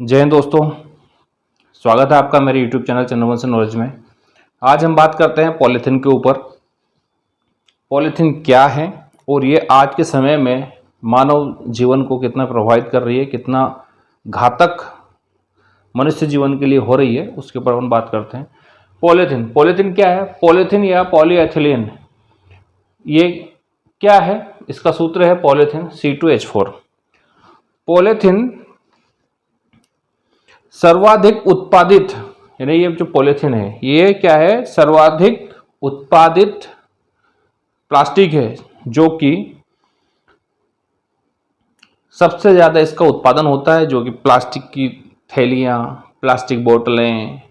जय हिंद दोस्तों, स्वागत है आपका मेरे YouTube चैनल चंद्रवंशी नॉलेज में। आज हम बात करते हैं पॉलीथीन के ऊपर। पॉलीथीन क्या है और ये आज के समय में मानव जीवन को कितना प्रभावित कर रही है, कितना घातक मनुष्य जीवन के लिए हो रही है, उसके ऊपर हम बात करते हैं। पॉलीथीन क्या है? पॉलीथीन या पॉलीएथिलीन, ये क्या है? इसका सूत्र है पॉलीथीन C2H4। पॉलीथीन सर्वाधिक उत्पादित, यानी ये जो पॉलीथीन है ये क्या है? सर्वाधिक उत्पादित प्लास्टिक है, जो कि सबसे ज़्यादा इसका उत्पादन होता है, जो कि प्लास्टिक की थैलियाँ, प्लास्टिक बोतलें,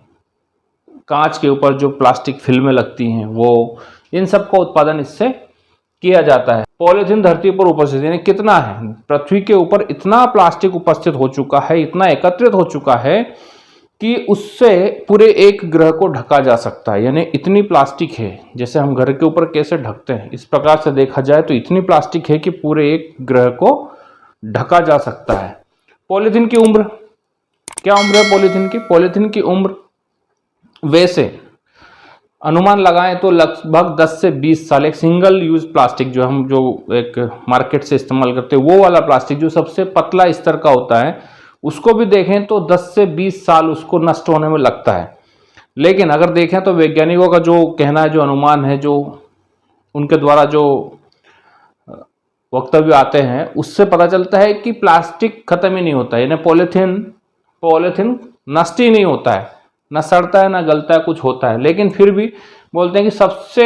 कांच के ऊपर जो प्लास्टिक फिल्में लगती हैं वो, इन सब का उत्पादन इससे किया जाता है। पॉलीथीन धरती पर उपस्थित, यानी कितना है? पृथ्वी के ऊपर इतना प्लास्टिक उपस्थित हो चुका है, इतना एकत्रित हो चुका है कि उससे पूरे एक ग्रह को ढका जा सकता है। यानी इतनी प्लास्टिक है, जैसे हम घर के ऊपर कैसे ढकते हैं, इस प्रकार से देखा जाए तो इतनी प्लास्टिक है कि पूरे एक ग्रह को ढका जा सकता है। पॉलीथीन की उम्र, क्या उम्र है पॉलीथीन की? पॉलीथीन की उम्र वैसे अनुमान लगाएं तो लगभग 10 से 20 साल। एक सिंगल यूज प्लास्टिक जो हम जो एक मार्केट से इस्तेमाल करते हैं, वो वाला प्लास्टिक जो सबसे पतला स्तर का होता है, उसको भी देखें तो 10 से 20 साल उसको नष्ट होने में लगता है। लेकिन अगर देखें तो वैज्ञानिकों का जो कहना है, जो अनुमान है, जो उनके द्वारा जो वक्तव्य आते हैं, उससे पता चलता है कि प्लास्टिक खत्म ही नहीं होता है। यानी पॉलीथीन नष्ट ही नहीं होता है, न सड़ता है, न गलता है, कुछ होता है। लेकिन फिर भी बोलते हैं कि सबसे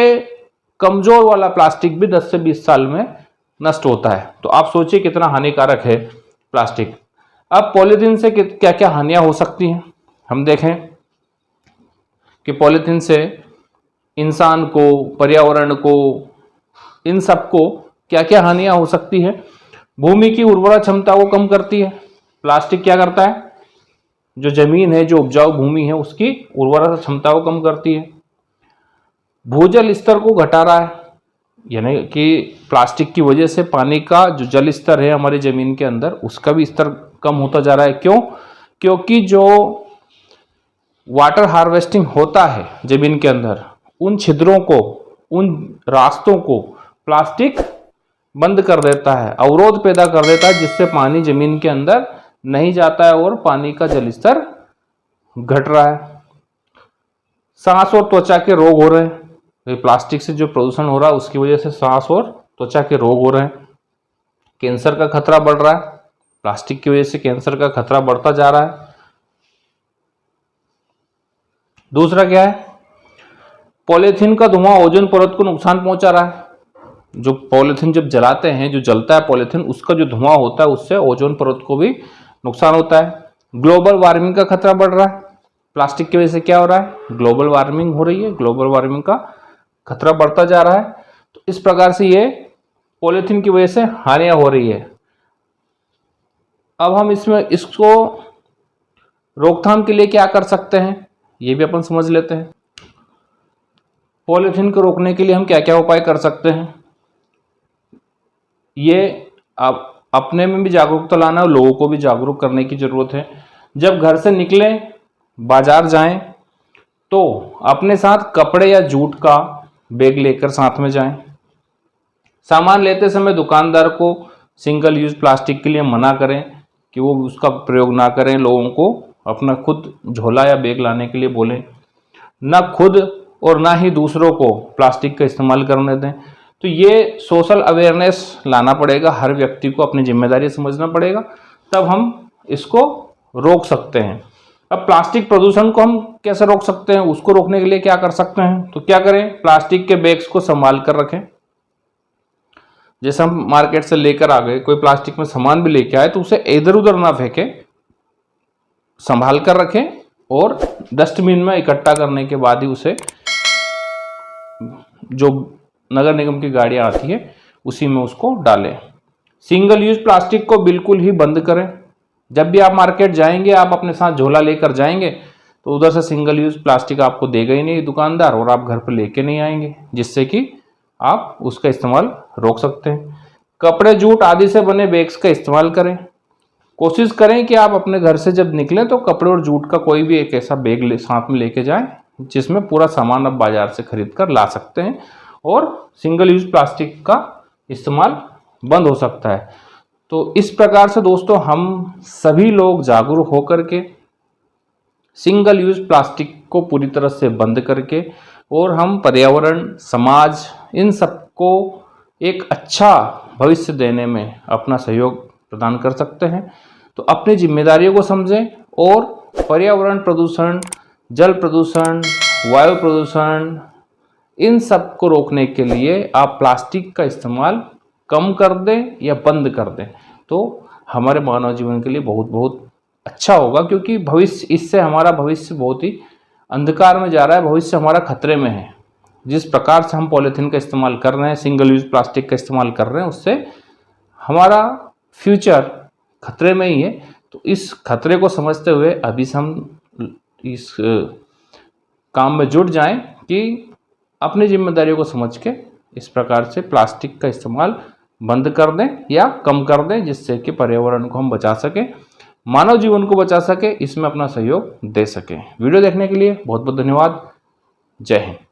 कमजोर वाला प्लास्टिक भी 10 से 20 साल में नष्ट होता है। तो आप सोचिए कितना हानिकारक है प्लास्टिक। अब पॉलीथीन से क्या क्या हानियां हो सकती हैं, हम देखें कि पॉलीथीन से इंसान को, पर्यावरण को, इन सबको क्या क्या हानियां हो सकती है। भूमि की उर्वरा क्षमता को कम करती है। प्लास्टिक क्या करता है? जो जमीन है, जो उपजाऊ भूमि है, उसकी उर्वरा क्षमता को कम करती है। भूजल स्तर को घटा रहा है, यानी कि प्लास्टिक की वजह से पानी का जो जल स्तर है हमारी जमीन के अंदर, उसका भी स्तर कम होता जा रहा है। क्यों? क्योंकि जो वाटर हार्वेस्टिंग होता है जमीन के अंदर, उन छिद्रों को, उन रास्तों को प्लास्टिक बंद कर देता है, अवरोध पैदा कर देता है, जिससे पानी जमीन के अंदर नहीं जाता है और पानी का जल स्तर घट रहा है। सांस और त्वचा के रोग हो रहे हैं। प्लास्टिक से जो प्रदूषण हो रहा है उसकी वजह से सांस और त्वचा के रोग हो रहे हैं। कैंसर का खतरा बढ़ रहा है, प्लास्टिक की वजह से कैंसर का खतरा बढ़ता जा रहा है। दूसरा क्या है? पॉलीथीन का धुआं ओजोन परत को नुकसान पहुंचा रहा है। जो पॉलीथीन जब जलाते हैं, जो जलता है पॉलीथीन, उसका जो धुआं होता है उससे ओजोन परत को भी नुकसान होता है। ग्लोबल वार्मिंग का खतरा बढ़ रहा है। प्लास्टिक की वजह से क्या हो रहा है? ग्लोबल वार्मिंग हो रही है, ग्लोबल वार्मिंग का खतरा बढ़ता जा रहा है। तो इस प्रकार से ये पॉलीथीन की वजह से हानियां हो रही है। अब हम इसको रोकथाम के लिए क्या कर सकते हैं, ये भी अपन समझ लेते हैं। पॉलीथीन को रोकने के लिए हम क्या क्या उपाय कर सकते हैं, ये आप अपने में भी जागरूकता लाना और लोगों को भी जागरूक करने की जरूरत है। जब घर से निकलें, बाजार जाएं, तो अपने साथ कपड़े या जूट का बैग लेकर साथ में जाएं। सामान लेते समय दुकानदार को सिंगल यूज प्लास्टिक के लिए मना करें कि वो उसका प्रयोग ना करें। लोगों को अपना खुद झोला या बैग लाने के लिए बोलें। ना खुद और ना ही दूसरों को प्लास्टिक का इस्तेमाल करने दें। तो ये सोशल अवेयरनेस लाना पड़ेगा, हर व्यक्ति को अपनी जिम्मेदारी समझना पड़ेगा, तब हम इसको रोक सकते हैं। अब प्लास्टिक प्रदूषण को हम कैसे रोक सकते हैं, उसको रोकने के लिए क्या कर सकते हैं? तो क्या करें? प्लास्टिक के बैग्स को संभाल कर रखें। जैसे हम मार्केट से लेकर आ गए, कोई प्लास्टिक में सामान भी लेके आए तो उसे इधर उधर ना फेंकें, संभाल कर रखें और डस्टबिन में इकट्ठा करने के बाद ही उसे, जो नगर निगम की गाड़ियां आती है उसी में उसको डालें। सिंगल यूज प्लास्टिक को बिल्कुल ही बंद करें। जब भी आप मार्केट जाएंगे, आप अपने साथ झोला लेकर जाएंगे तो उधर से सिंगल यूज प्लास्टिक आपको देगा ही नहीं दुकानदार, और आप घर पर लेके नहीं आएंगे, जिससे कि आप उसका इस्तेमाल रोक सकते हैं। कपड़े, जूट आदि से बने बैग्स का इस्तेमाल करें। कोशिश करें कि आप अपने घर से जब निकलें तो कपड़े और जूट का कोई भी एक ऐसा बैग साथ में लेके जाएं जिसमें पूरा सामान आप बाजार से खरीद कर ला सकते हैं और सिंगल यूज प्लास्टिक का इस्तेमाल बंद हो सकता है। तो इस प्रकार से दोस्तों हम सभी लोग जागरूक होकर के सिंगल यूज प्लास्टिक को पूरी तरह से बंद करके और हम पर्यावरण, समाज, इन सबको एक अच्छा भविष्य देने में अपना सहयोग प्रदान कर सकते हैं। तो अपनी जिम्मेदारियों को समझें और पर्यावरण प्रदूषण, जल प्रदूषण, वायु प्रदूषण, इन सब को रोकने के लिए आप प्लास्टिक का इस्तेमाल कम कर दें या बंद कर दें तो हमारे मानव जीवन के लिए बहुत बहुत अच्छा होगा, क्योंकि भविष्य, इससे हमारा भविष्य बहुत ही अंधकार में जा रहा है, भविष्य हमारा खतरे में है। जिस प्रकार से हम पॉलीथीन का इस्तेमाल कर रहे हैं, सिंगल यूज प्लास्टिक का इस्तेमाल कर रहे हैं, उससे हमारा फ्यूचर खतरे में ही है। तो इस खतरे को समझते हुए अभी से हम इस काम में जुट जाएं कि अपनी जिम्मेदारियों को समझ के इस प्रकार से प्लास्टिक का इस्तेमाल बंद कर दें या कम कर दें, जिससे कि पर्यावरण को हम बचा सकें, मानव जीवन को बचा सके, इसमें अपना सहयोग दे सकें। वीडियो देखने के लिए बहुत बहुत धन्यवाद। जय हिंद।